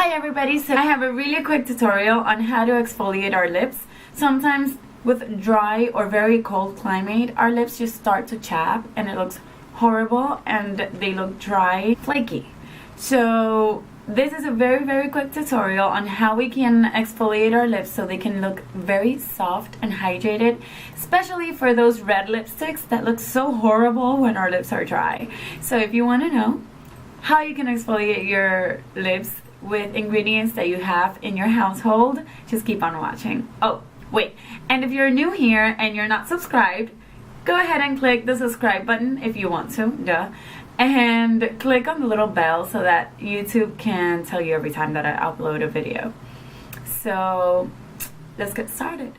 Hi everybody, so I have a really quick tutorial on how to exfoliate our lips. Sometimes with dry or very cold climate, our lips just start to chap and it looks horrible and they look dry, flaky. So this is a very quick tutorial on how we can exfoliate our lips so they can look very soft and hydrated, especially for those red lipsticks that look so horrible when our lips are dry. So if you want to know how you can exfoliate your lips with ingredients that you have in your household, just keep on watching. Oh, wait, and if you're new here and you're not subscribed, go ahead and click the subscribe button if you want to, duh. And click on the little bell so that YouTube can tell you every time that I upload a video. So let's get started.